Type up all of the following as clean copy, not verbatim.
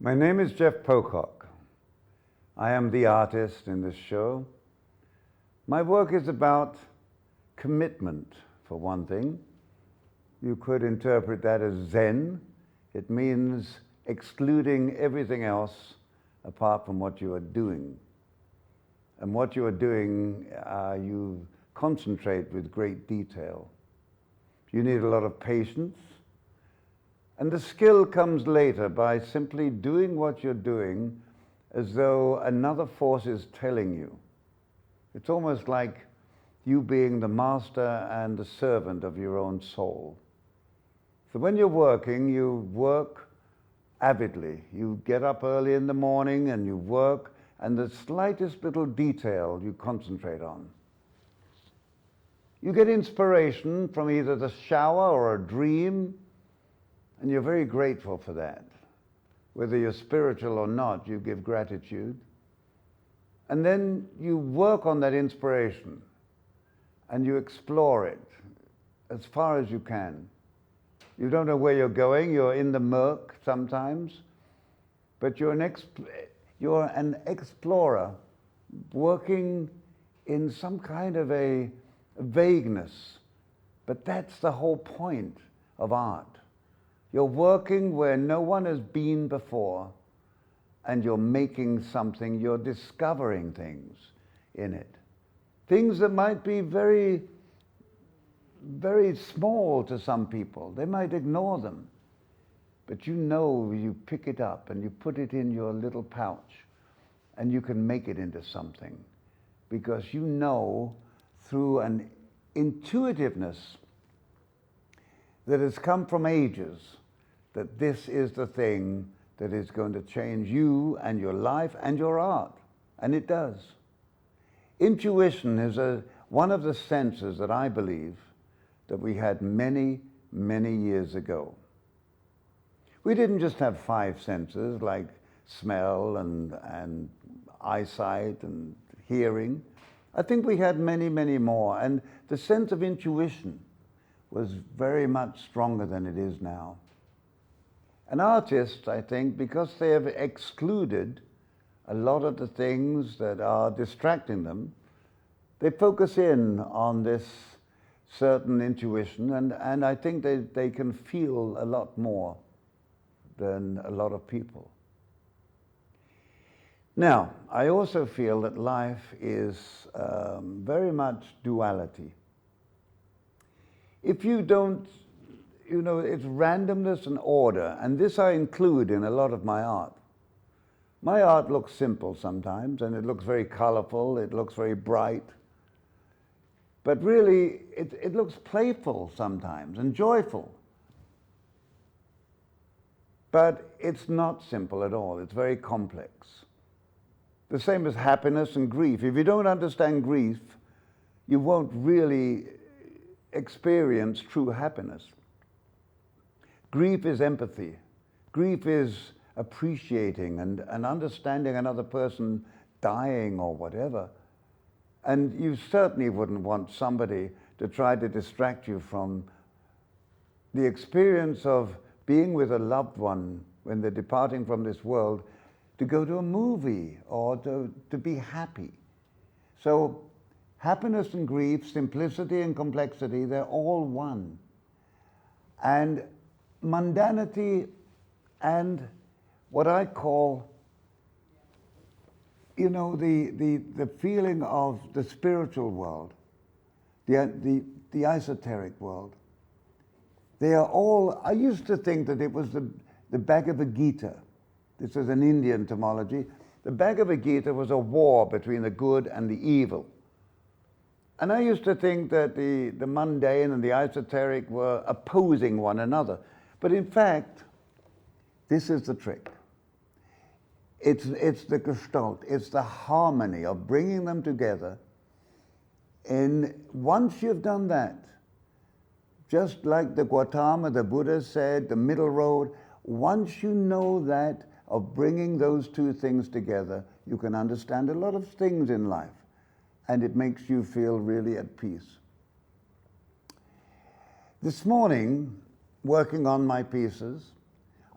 My name is Geoff Pocock. I am the artist in this show. My work is about commitment, for one thing. You could interpret that as Zen. It means excluding everything else apart from what you are doing. And what you are doing, you concentrate with great detail. You need a lot of patience. And the skill comes later by simply doing what you're doing as though another force is telling you. It's almost like you being the master and the servant of your own soul. So when you're working, you work avidly. You get up early in the morning and you work, and the slightest little detail you concentrate on. You get inspiration from either the shower or a dream, and you're very grateful for that. Whether you're spiritual or not, you give gratitude. And then you work on that inspiration and you explore it as far as you can. You don't know where you're going, you're in the murk sometimes, but you're an explorer working in some kind of a vagueness. But that's the whole point of art. You're working where no one has been before, and you're making something, you're discovering things in it. Things that might be very, very small to some people. They might ignore them. But you know, you pick it up and you put it in your little pouch, and you can make it into something. Because you know, through an intuitiveness that has come from ages, that this is the thing that is going to change you and your life and your art. And it does. Intuition is one of the senses that I believe that we had many, many years ago. We didn't just have 5 senses like smell and eyesight and hearing. I think we had many, many more. And the sense of intuition was very much stronger than it is now. And artists, I think, because they have excluded a lot of the things that are distracting them, they focus in on this certain intuition, and I think they can feel a lot more than a lot of people. Now, I also feel that life is very much duality. If you don't, you know, it's randomness and order, and this I include in a lot of my art. My art looks simple sometimes, and it looks very colorful, it looks very bright, but really it looks playful sometimes and joyful. But it's not simple at all, it's very complex. The same as happiness and grief. If you don't understand grief, you won't really experience true happiness. Grief is empathy. Grief is appreciating and understanding another person dying or whatever. And you certainly wouldn't want somebody to try to distract you from the experience of being with a loved one when they're departing from this world, to go to a movie or to be happy. So happiness and grief, simplicity and complexity, they're all one. And mundanity and what I call, you know, the feeling of the spiritual world, the esoteric world, they are all, I used to think that it was the Bhagavad Gita. This is an Indian etymology. The Bhagavad Gita was a war between the good and the evil. And I used to think that the mundane and the esoteric were opposing one another. But in fact, this is the trick. It's the gestalt, it's the harmony of bringing them together. And once you've done that, just like the Gautama, the Buddha said, the middle road, once you know that, of bringing those two things together, you can understand a lot of things in life, and it makes you feel really at peace. This morning, working on my pieces,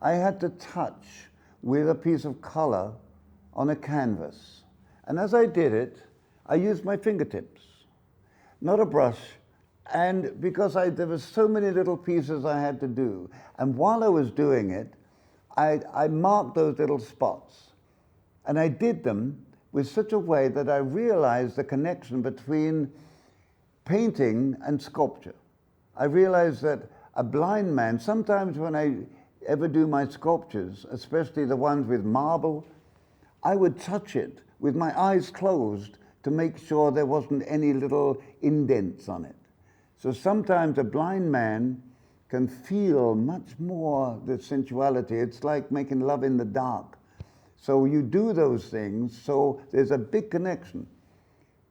I had to touch with a piece of color on a canvas. And as I did it, I used my fingertips, not a brush. And because there were so many little pieces I had to do, and while I was doing it, I marked those little spots. And I did them with such a way that I realized the connection between painting and sculpture. I realized that a blind man, sometimes when I ever do my sculptures, especially the ones with marble, I would touch it with my eyes closed to make sure there wasn't any little indents on it. So sometimes a blind man can feel much more the sensuality. It's like making love in the dark. So you do those things, so there's a big connection.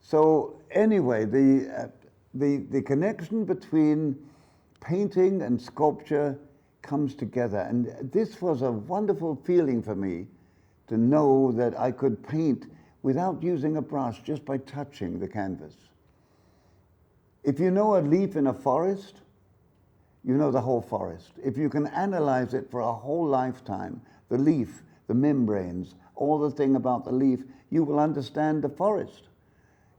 So anyway, the connection between painting and sculpture comes together. And this was a wonderful feeling for me to know that I could paint without using a brush, just by touching the canvas. If you know a leaf in a forest, you know the whole forest. If you can analyze it for a whole lifetime, the leaf, the membranes, all the thing about the leaf, you will understand the forest.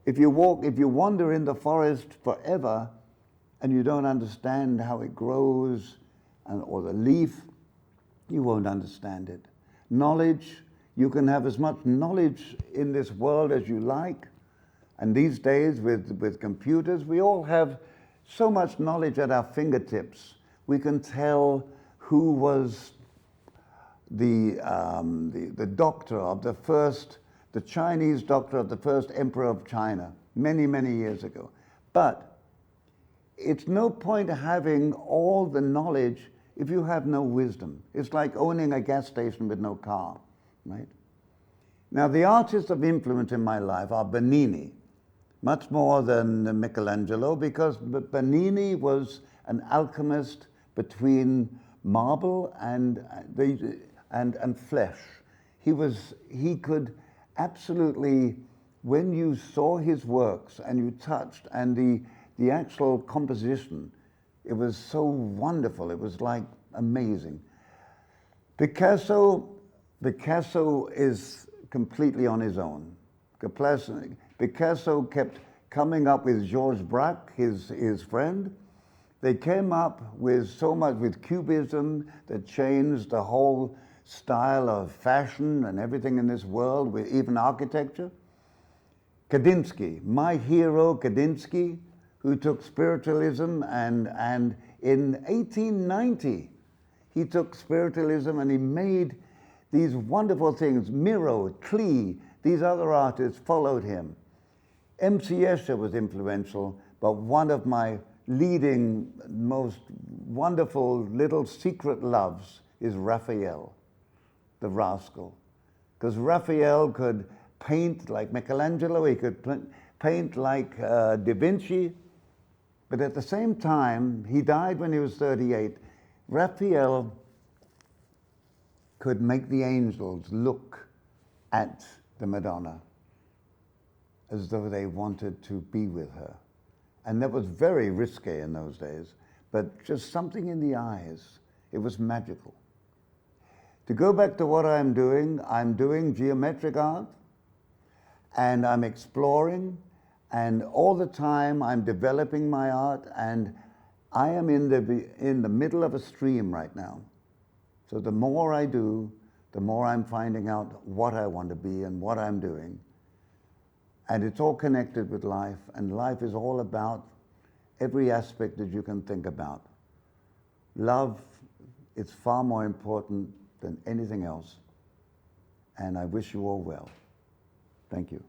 If you wander in the forest forever and you don't understand how it grows or the leaf, you won't understand it. Knowledge, you can have as much knowledge in this world as you like. And these days with computers, we all have so much knowledge at our fingertips. We can tell who was the doctor of the Chinese doctor of the first emperor of China, many, many years ago. But it's no point having all the knowledge if you have no wisdom. It's like owning a gas station with no car, right? Now, the artists of influence in my life are Bernini, much more than Michelangelo, because Bernini was an alchemist between marble and flesh. He could absolutely, when you saw his works and you touched, and the actual composition, it was so wonderful. It was like amazing. Picasso is completely on his own. Picasso kept coming up with Georges Braque, his friend. They came up with so much with Cubism that changed the whole style of fashion and everything in this world, with even architecture. Kandinsky, my hero Kandinsky, who took spiritualism and in 1890, he took spiritualism and he made these wonderful things. Miro, Klee, these other artists followed him. M.C. Escher was influential, but one of my leading, most wonderful little secret loves is Raphael, the rascal. Because Raphael could paint like Michelangelo, he could paint like Da Vinci, but at the same time, he died when he was 38. Raphael could make the angels look at the Madonna as though they wanted to be with her. And that was very risque in those days, but just something in the eyes, it was magical. To go back to what I'm doing geometric art, and I'm exploring, and all the time I'm developing my art, and I am in the middle of a stream right now. So the more I do, the more I'm finding out what I want to be and what I'm doing. And it's all connected with life, and life is all about every aspect that you can think about. Love is far more important than anything else. And I wish you all well. Thank you.